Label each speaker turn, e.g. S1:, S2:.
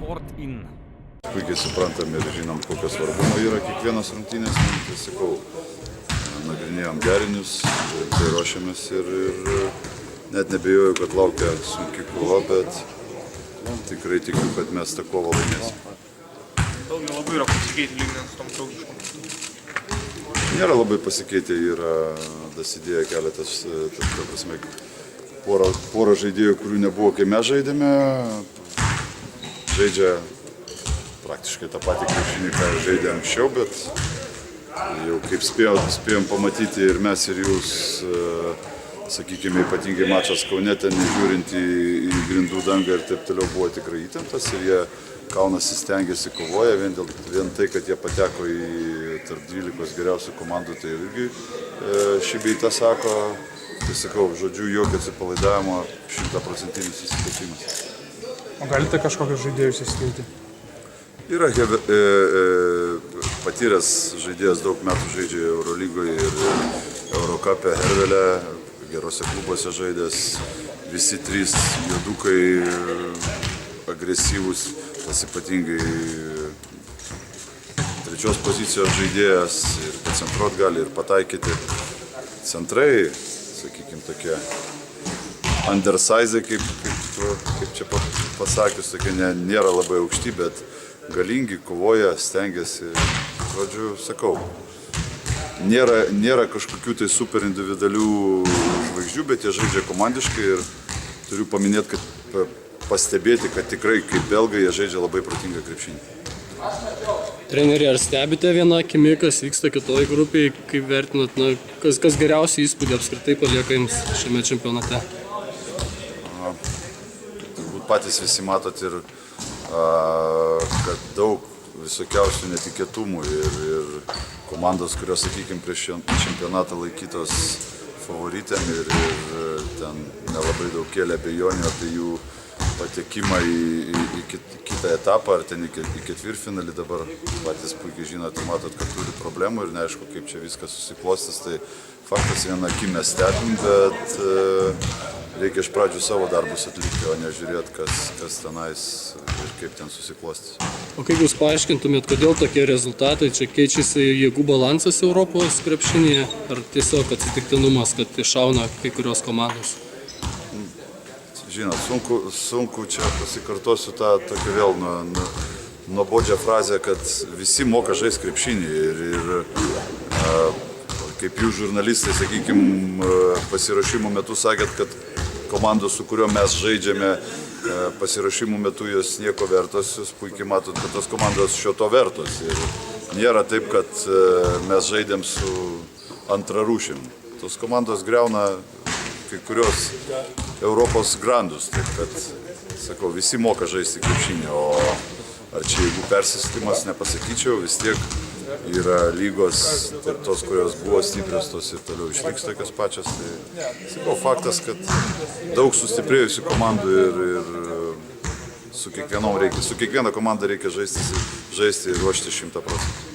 S1: Sport-In.
S2: Puikiai suprantam ir žinom, kokio svarbumo yra kiekvienas rungtynės. Tai sakau, nagrinėjom derinius, tai ruošiamės ir net nebejoju, kad laukia sunki kova, bet tikrai tikiu, kad mes tą kovą laimėsim.
S3: Daug labai yra pasikeitę lyginant su tom saugiškom.
S2: Nėra labai pasikeitę, yra dasidėję keletas, ta prasme, porą žaidėjų, kurių nebuvo, kai mes žaidėme. Žaidžia praktiškai tą patį krepšinį, ką žaidė anksčiau, bet jau kaip spėjom pamatyti ir mes, ir jūs, sakykime, ypatingai mačas Kaune, ten žiūrint į grindų dangą ir taip toliau buvo tikrai įtemptas ir jie kaunasi, stengiasi, kovoja, vien tai, kad jie pateko į tarp 12 geriausių komandų, tai irgi šį bei tą sako, tai sakau, žodžiu, jokio atsipalaidavimo, 100% įsitikimas.
S4: O galite kažkokius žaidėjus įsiminti?
S2: Yra patyręs žaidėjas, daug metų žaidžia Eurolygoje ir Eurocup'e, Hervelė, gerose klubuose žaidęs, visi trys juodukai, agresyvūs, tas ypatingai trečios pozicijos žaidėjas ir pacentruot gali ir pataikyti. Centrai, sakykime, tokie undersize, kaip čia pasakius, tokie nėra labai aukšti, bet galingi, kovoja, stengiasi. Žodžiu, sakau, nėra kažkokių tai super individualių žvaigždžių, bet jie žaidžia komandiškai ir turiu paminėti, kad pastebėti, kad tikrai kaip belgai jie žaidžia labai protingą krepšinį.
S5: Treneri, ar stebite vieną akimi, kas vyksta kitoj grupiai, kaip vertinat, kas geriausiai įspūdį apskritai palieka jums šiame čempionate?
S2: Turbūt patys visi matot ir kad daug visokiausių netikėtumų ir komandos, kurios, sakykime, prieš čempionatą laikytos favoritėm ir ten nelabai daug kėlė abejonių apie jų patekimą į kitą etapą ar ten į ketvirtfinalį, dabar patys puikiai žinote, matot, kad turi problemų ir neaišku, kaip čia viskas susiklostys, tai faktas vieną akimę stebim, bet reikia iš pradžių savo darbus atlikti, o nežiūrėti, kas tenais ir kaip ten susiklostys.
S5: O kaip jūs paaiškintumėt, kodėl tokie rezultatai, čia keičiasi jėgų balansas Europos krepšinėje, ar tiesiog atsitiktinumas, kad iššauna kai kurios komandos?
S2: Žinot, sunku čia pasikartosiu tą tokią vėl nuobodžią frazę, kad visi moka žaisti krepšinį ir kaip jūs žurnalistai, sakykime, pasiruošimo metu sakėt, kad komandos, su kuriuo mes žaidžiame, pasiruošimo metu jos nieko vertos, jūs puikiai matot, kad tos komandos šio to vertos. Ir nėra taip, kad mes žaidėm su antrarūšim. Tos komandos griauna kai kurios Europos grandus, taip kad, sakau, visi moka žaisti krepšinį, o ar čia jeigu persistimas, nepasakyčiau, vis tiek yra lygos, tos, kurios buvo stiprios, tos ir toliau išliks tokios pačios. Tai, sakau, faktas, kad daug sustiprėjusių komandų ir su kiekviena komanda reikia žaisti ir ruošti 100%.